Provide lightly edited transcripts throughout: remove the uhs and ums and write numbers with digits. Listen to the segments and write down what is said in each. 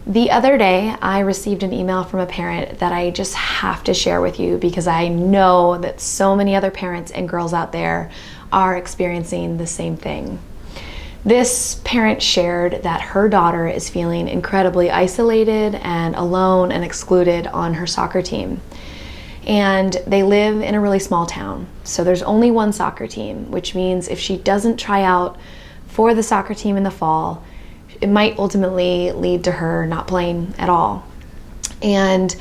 The other day, I received an email from a parent that I just have to share with you because I know that so many other parents and girls out there are experiencing the same thing. This parent shared that her daughter is feeling incredibly isolated and alone and excluded on her soccer team. And they live in a really small town, so there's only one soccer team, which means if she doesn't try out for the soccer team in the fall, it might ultimately lead to her not playing at all. And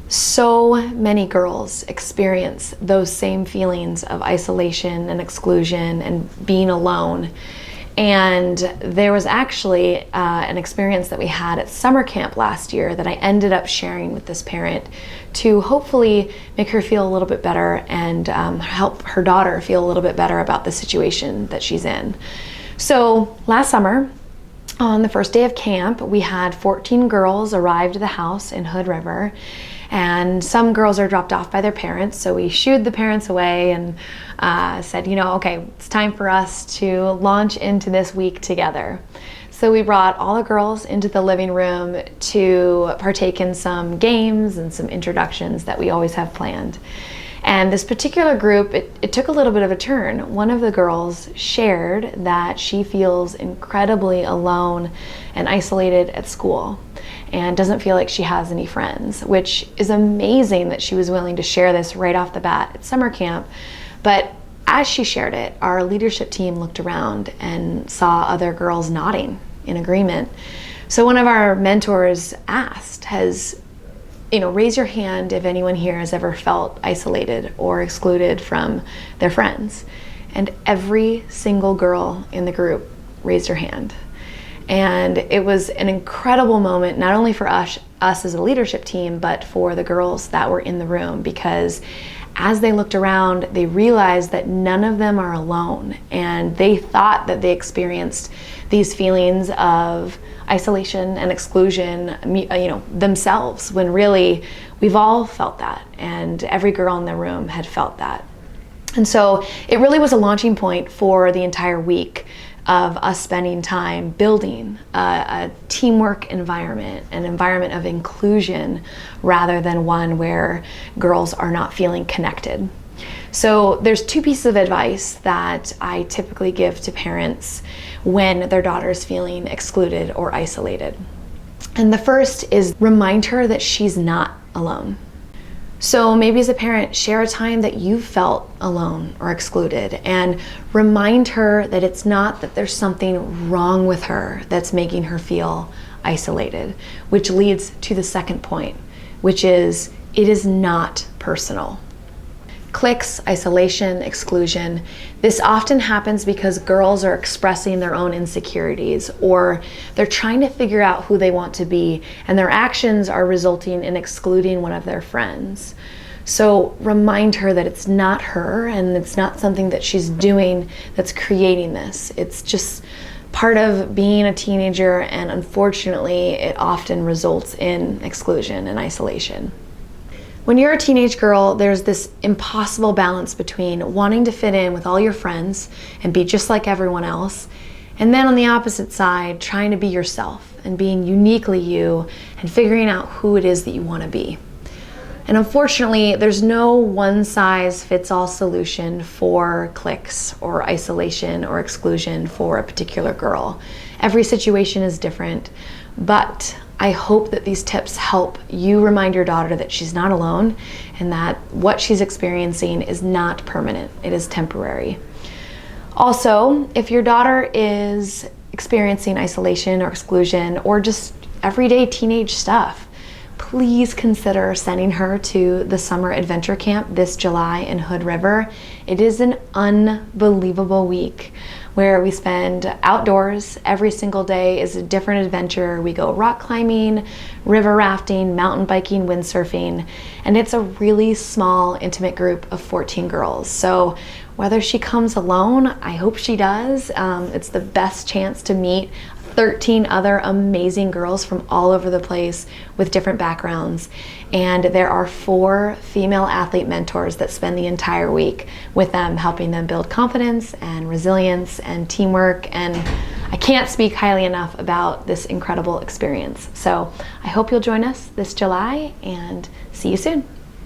so many girls experience those same feelings of isolation and exclusion and being alone. And there was actually an experience that we had at summer camp last year that I ended up sharing with this parent to hopefully make her feel a little bit better and help her daughter feel a little bit better about the situation that she's in. So last summer, on the first day of camp, we had 14 girls arrive to the house in Hood River, and some girls are dropped off by their parents, so we shooed the parents away and said, okay, it's time for us to launch into this week together. So we brought all the girls into the living room to partake in some games and some introductions that we always have planned. And this particular group, it took a little bit of a turn. One of the girls shared that she feels incredibly alone and isolated at school and doesn't feel like she has any friends, which is amazing that she was willing to share this right off the bat at summer camp. But as she shared it, our leadership team looked around and saw other girls nodding in agreement. So one of our mentors asked, raise your hand if anyone here has ever felt isolated or excluded from their friends. And every single girl in the group raised her hand. And it was an incredible moment, not only for us as a leadership team, but for the girls that were in the room, because as they looked around, they realized that none of them are alone. And they thought that they experienced these feelings of isolation and exclusion, themselves, when really we've all felt that, and every girl in the room had felt that. And so it really was a launching point for the entire week of us spending time building a teamwork environment, an environment of inclusion, rather than one where girls are not feeling connected. So there's two pieces of advice that I typically give to parents when their daughter is feeling excluded or isolated. And the first is remind her that she's not alone. So maybe as a parent, share a time that you felt alone or excluded and remind her that it's not that there's something wrong with her that's making her feel isolated, which leads to the second point, which is it is not personal. Cliques, isolation, exclusion. This often happens because girls are expressing their own insecurities, or they're trying to figure out who they want to be, and their actions are resulting in excluding one of their friends. So remind her that it's not her, and it's not something that she's doing that's creating this. It's just part of being a teenager, and unfortunately, it often results in exclusion and isolation. When you're a teenage girl, there's this impossible balance between wanting to fit in with all your friends and be just like everyone else, and then on the opposite side, trying to be yourself and being uniquely you and figuring out who it is that you want to be. And unfortunately, there's no one-size-fits-all solution for cliques or isolation or exclusion for a particular girl. Every situation is different, but I hope that these tips help you remind your daughter that she's not alone and that what she's experiencing is not permanent, it is temporary. Also, if your daughter is experiencing isolation or exclusion or just everyday teenage stuff, please consider sending her to the summer adventure camp this July in Hood River. It is an unbelievable week where we spend outdoors. Every single day is a different adventure. We go rock climbing, river rafting, mountain biking, windsurfing, and it's a really small, intimate group of 14 girls. So whether she comes alone, I hope she does. It's the best chance to meet 13 other amazing girls from all over the place with different backgrounds. And there are 4 female athlete mentors that spend the entire week with them, helping them build confidence and resilience and teamwork. And I can't speak highly enough about this incredible experience. So I hope you'll join us this July, and see you soon.